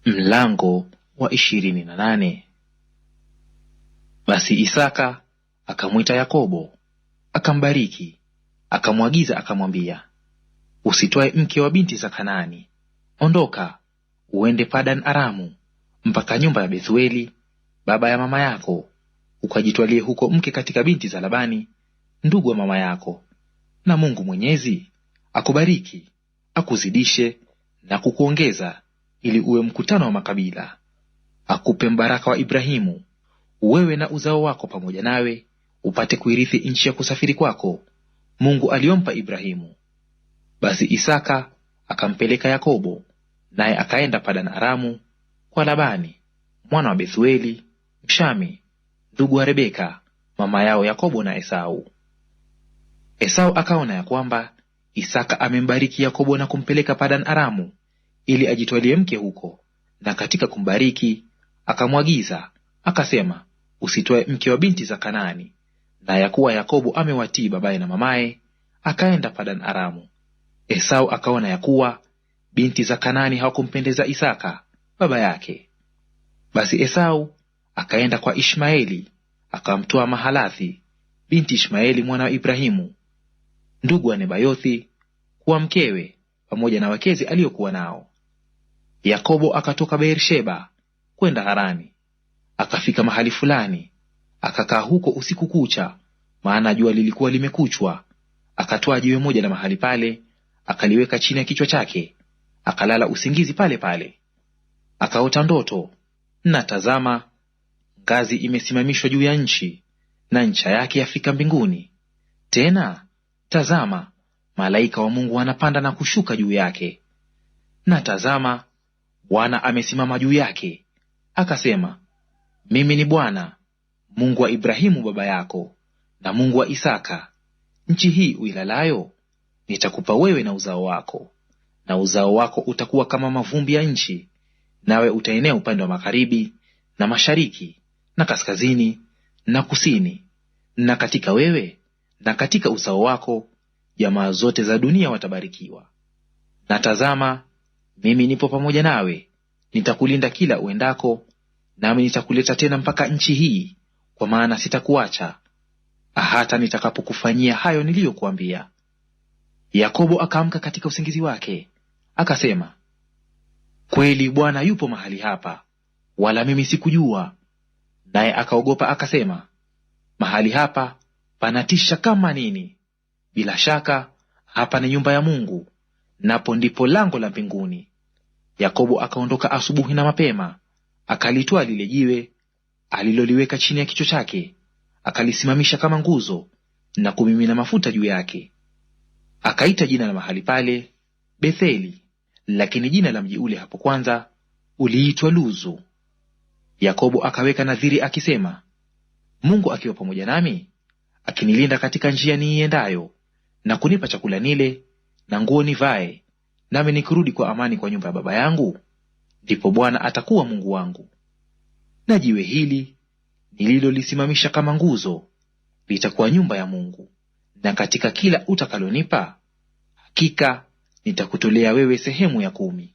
Mlango wa 28. Basi Isaka akamwita Yakobo, akambariki, akamwagiza akamwambia, usitwae mke wa binti za Kanaani. Ondoka uende Padan Aramu mpaka nyumba ya Bethueli baba ya mama yako, ukajitwalie huko mke katika binti za Labani ndugu wa mama yako. Na Mungu Mwenyezi akubariki, akuzidishe na kukuongeza, ili uwe mkutano wa makabila. Akupe mbaraka wa Ibrahimu, wewe na uzao wako pamoja nawe, upate kuirithi nchi ya kusafiri kwako, Mungu aliyompa Ibrahimu. Basi Isaka akampeleka Yakobo, naye akaenda Padan Aramu kwa Labani mwana wa Bethueli Mshami, ndugu wa Rebeka mama yao Yakobo na Esau. Esau akaona ya kwamba Isaka amembariki Yakobo na kumpeleka Padan Aramu ili ajitwalie mke huko, na katika kumbariki akamwagiza akasema, usitwae mke wa binti za Kanaani. Na ya kuwa Yakobo amewatii babaye na mamaye, akaenda Padan Aramu. Esau akaona ya kuwa binti za Kanaani hawakumpendeza Isaka baba yake. Basi Esau akaenda kwa Ishmaeli, akamtoa Mahalathi binti Ishmaeli mwana wa Ibrahimu ndugu wa Nebayothi kuwa mkewe, pamoja na wakezi aliokuwa nao. Yakobo akatoka Beer-sheba kwenda Harani. Akafika mahali fulani, akakaa huko usiku kucha, maana jua lilikuwa limekuchwa. Akatwaa jiwe moja la mahali pale, akaliweka chini ya kichwa chake, akalala usingizi pale pale. Akaota ndoto, na tazama, ngazi imesimamishwa juu ya nchi, na ncha yake yafika mbinguni. Tena tazama, malaika wa Mungu wanapanda na kushuka juu yake. Na tazama, Bwana amesimama juu yake, akasema, mimi ni Bwana Mungu wa Ibrahimu baba yako, na Mungu wa Isaka. Nchi hii uilalayo nitakupa wewe na uzao wako, na uzao wako utakuwa kama mavumbi ya nchi, nawe utaenea upande wa magharibi na mashariki na kaskazini na kusini. Na katika wewe na katika uzao wako jamaa zote za dunia watabarikiwa. Na tazama, mimi nipo pamoja nawe, nitakulinda kila uendako, nami nitakuleta tena mpaka nchi hii, kwa maana sitakuacha hata nitakapokufanyia hayo niliyokuambia. Yakobo akaamka katika usingizi wake, akasema, kweli Bwana yupo mahali hapa, wala mimi sikujua. Naye akaogopa akasema, mahali hapa panatisha kama nini! Bila shaka hapa ni nyumba ya Mungu, napo ndipo lango la mbinguni. Yakobo akaondoka asubuhi na mapema, akalitwaa lile jiwe aliloliweka chini ya kichwa chake, akalisimamisha kama nguzo, na kumimina mafuta juu yake. Akaita jina la mahali pale Betheli, lakini jina la mji ule hapo kwanza uliitwa Luzu. Yakobo akaweka nadhiri akisema, Mungu akiwa pamoja nami, akinilinda katika njia niiendayo, na kunipa chakula nile na nguo nivae, nami nikirudi kwa amani kwa nyumba ya baba yangu, ndipo Bwana atakuwa Mungu wangu. Na jiwe hili nililolisimamisha kama nguzo litakuwa nyumba ya Mungu, na katika kila utakalonipa, hakika nitakutolea wewe sehemu ya 10.